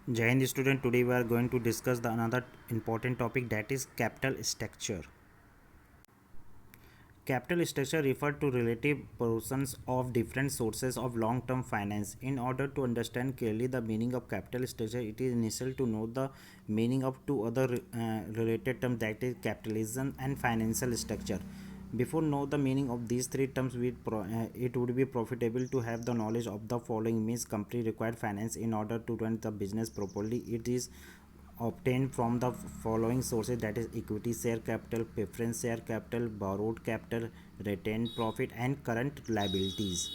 Jai Hind student, today we are going to discuss the another important topic, that is capital structure. Capital structure refer to relative portions of different sources of long-term finance. In order to understand clearly the meaning of capital structure, it is essential to know the meaning of two other related terms, that is capitalism and financial structure. Before know the meaning of these three terms, it would be profitable to have the knowledge of the following. Means company required finance in order to run the business properly. It is obtained from the following sources, that is equity share capital, preference share capital, borrowed capital, retained profit and current liabilities.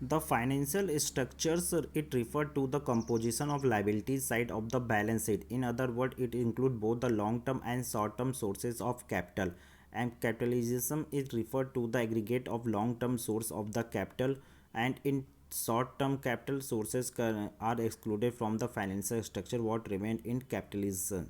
The financial structures, it refer to the composition of liabilities side of the balance sheet. In other words, it include both the long term and short term sources of capital. And capitalism is referred to the aggregate of long term source of the capital, and in short term capital sources are excluded from the financial structure what remain in capitalism.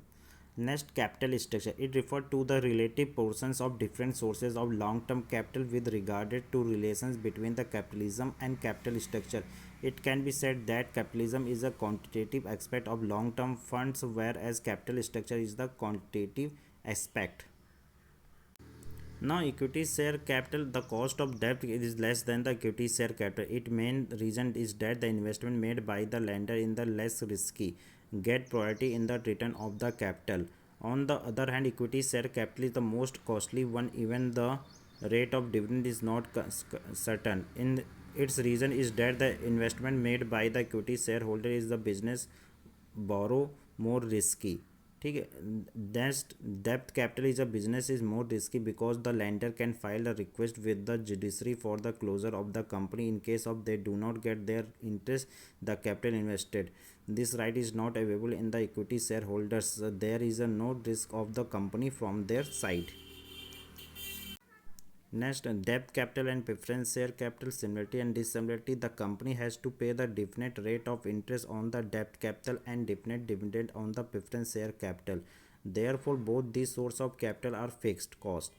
Next, capital structure. It refers to the relative portions of different sources of long-term capital with regard to relations between the capitalism and capital structure. It can be said that capitalism is a quantitative aspect of long-term funds, whereas capital structure is the quantitative aspect. Now, equity share capital, the cost of debt is less than the equity share capital. Its main reason is that the investment made by the lender in the less risky get priority in the return of the capital. On the other hand, equity share capital is the most costly one. Even the rate of dividend is not certain. In its reason is that the investment made by the equity shareholder is the business borrow more risky. ठीक है. Next, debt capital is a business is more risky because the lender can file a request with the judiciary for the closure of the company in case of they do not get their interest the capital invested. This right is not available in the equity shareholders. There is a no risk of the company from their side. Next, debt capital and preference share capital, similarity and dissimilarity. The company has to pay the definite rate of interest on the debt capital and definite dividend on the preference share capital. Therefore, both these sources of capital are fixed cost.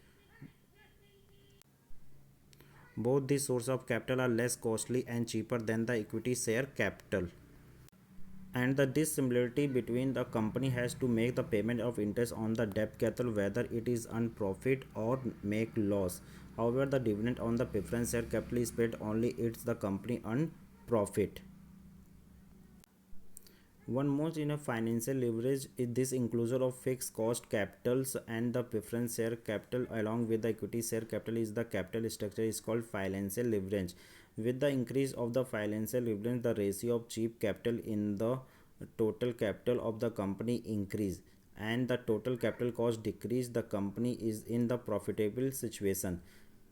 Both these sources of capital are less costly and cheaper than the equity share capital. And the dissimilarity between the company has to make the payment of interest on the debt capital whether it is earn profit or make loss. However, the dividend on the preference share capital is paid only it's the company earn profit. One most in a financial leverage is this inclusion of fixed cost capitals and the preference share capital along with the equity share capital is the capital structure is called financial leverage. With the increase of the financial leverage, the ratio of cheap capital in the total capital of the company increase and the total capital cost decrease. The company is in the profitable situation.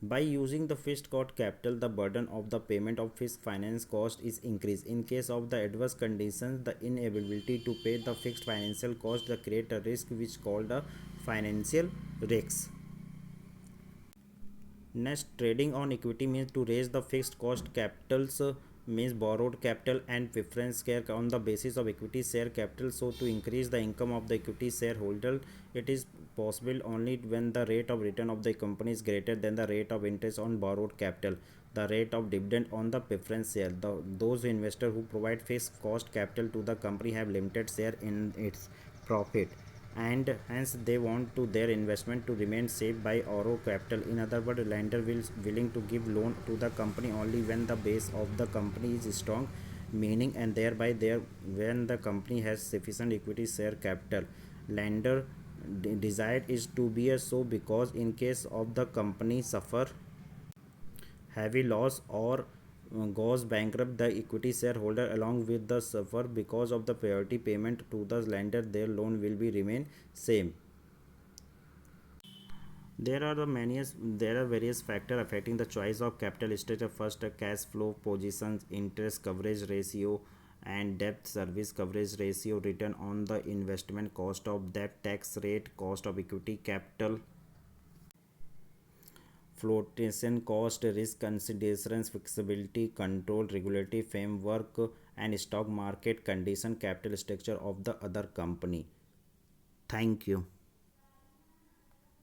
By using the fixed cost capital, the burden of the payment of fixed finance cost is increased. In case of the adverse conditions, the inability to pay the fixed financial cost the create a risk which called a financial risks. Next, trading on equity means to raise the fixed cost capitals, means borrowed capital and preference share on the basis of equity share capital. So to increase the income of the equity shareholder, it is possible only when the rate of return of the company is greater than the rate of interest on borrowed capital, the rate of dividend on the preference share. Those investors who provide fixed cost capital to the company have limited share in its profit, and hence they want to their investment to remain safe by oro capital. In other words, lender will willing to give loan to the company only when the base of the company is strong, meaning and thereby there when the company has sufficient equity share capital. Lender desired is to be a so because in case of the company suffer heavy loss or goes bankrupt, the equity shareholder along with the suffer because of the priority payment to the lender, their loan will be remain same. There are various factors affecting the choice of capital structure. First, cash flow positions, interest coverage ratio, and debt service coverage ratio, return on the investment, cost of debt, tax rate, cost of equity capital, flotation cost, risk considerations, flexibility, control, regulatory framework, and stock market condition, capital structure of the other company. Thank you.